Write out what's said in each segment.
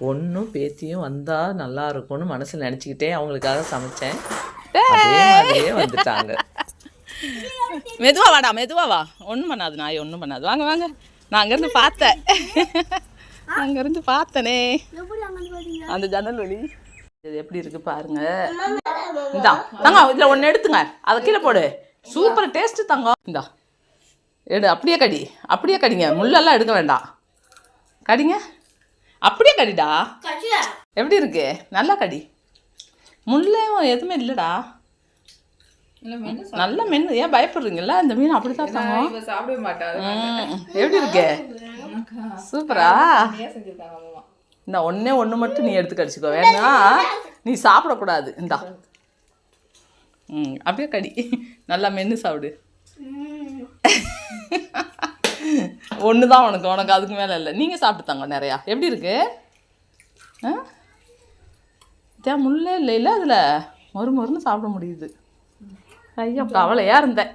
பொண்ணும் பேத்தியும் வந்தால் நல்லா இருக்கும்னு மனசில் நினச்சிக்கிட்டே அவங்களுக்காக சமைச்சேன். அதே மாதிரியே வந்துட்டாங்க. மெதுவா வாடா, மெதுவா வா. ஒன்றும் பண்ணாது நாய், ஒன்றும் பண்ணாது. வாங்க வாங்க. நான் அங்கேருந்து பார்த்தேன். அங்கேருந்து பார்த்தனே அந்த ஜன்னல் வழி. இது எப்படி இருக்கு பாருங்க. இந்தா தங்கம், இதில் ஒன்று எடுத்துங்க, அதை கீழே போடு. சூப்பர் டேஸ்ட்டு தங்கம். இந்தா எடு, அப்படியே கடி, அப்படியே கடிங்க, முள்ளெல்லாம் எடுக்க வேண்டாம். கடிங்க, அப்படியே கடிடா. எப்படி இருக்கு? நல்லா கடி. முள்ளையும் எதுவுமே இல்லைடா. நல்ல மீன். ஏன் பயப்படுறீங்கல்ல? இந்த மீன் அப்படித்தான் தங்கம். சாப்பிடவே மாட்டாரு. எப்படி இருக்கு? சூப்பரா. இந்த ஒன்று மட்டும் நீ எடுத்து கடிச்சிக்கோ, வேணா நீ சாப்பிடக்கூடாது. இந்தா அப்படியே கடி, நல்லா மென்று சாப்பிடு. ஒன்று தான் உனக்கு அதுக்கு மேலே இல்லை. நீங்கள் சாப்பிட்டுத்தாங்க நிறையா. எப்படி இருக்கு? தேன் முள்ளே இல்லை அதில். மொறுன்னு சாப்பிட முடியுது. ஐயோ, கவலையாக இருந்தேன்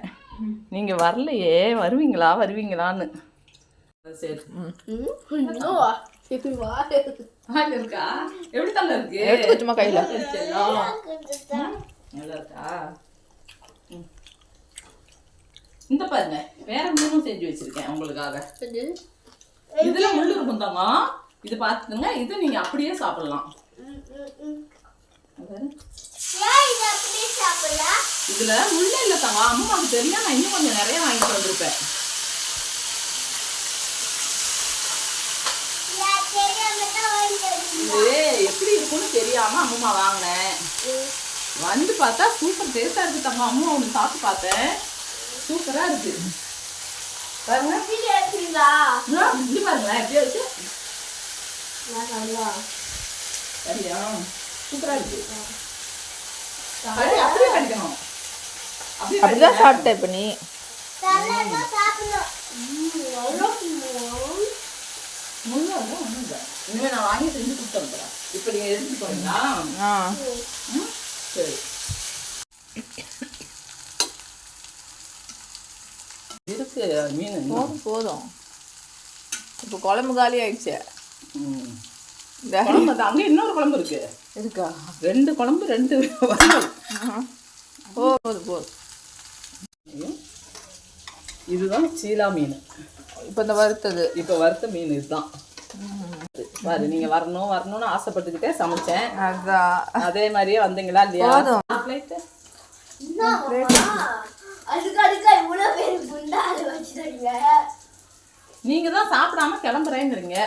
நீங்கள் வரலையே, வருவீங்களான்னு. சரி, இருக்கா? எப்படி தங்க இருக்கு? எடுத்து சும்மா கையில் நல்லா இருக்கா? இந்த பாருங்க, வேற மீனும் செஞ்சு வச்சிருக்கேன் உங்களுக்காக. இதுல முள்ளு இருக்கும் தங்க, இது பார்த்துங்க. இது நீங்க அப்படியே சாப்பிடலாம். இதுல முள்ளே இல்லை தங்க. அம்மாவுக்கு தெரியா, நான் இன்னும் கொஞ்சம் நிறைய வாங்கிட்டு வந்திருப்பேன். இது எப்படி இருக்கும்னு தெரியாம அம்மா வாங்கினேன். வந்து பார்த்தா சூப்பர் டேஸ்டா இருக்கு தங்க. அம்மா ஒன்று சாப்பிட்டு பார்த்தேன், சூப்பரா இருக்கு. பாருங்க, இப்படி பாருங்களேன், எப்படியா இருக்கு? சரியா? சூப்பரா இருக்கு. அப்படியே கடிக்கணும். அப்படிதான் சாப்பிட்டேன். இப்போ நீ இனிமே நான் வாங்கி செஞ்சு கொடுத்து வந்துடுறேன். இப்போ நீங்க எடுத்துட்டு போறீங்களா? சரி. இருக்கு மீன். போதும். இப்போ குழம்பு காலி ஆயிடுச்சு. குழம்பு அங்கே இன்னொரு குழம்பு இருக்கு. இருக்கா? 2 குழம்பு 2 போதும். இதுதான் சீலா மீன். இப்போ இந்த வறுத்தது, இப்போ வறுத்த மீன் இதுதான். பாரு, நீங்க வரணும்னு ஆசைப்பட்டுக்கிட்டே சமைச்சேன். அதான் அதே மாதிரியே வந்தீங்களா இல்லையா? நீங்க தான் சாப்பிடாம கிளம்புறேங்கிறீங்க.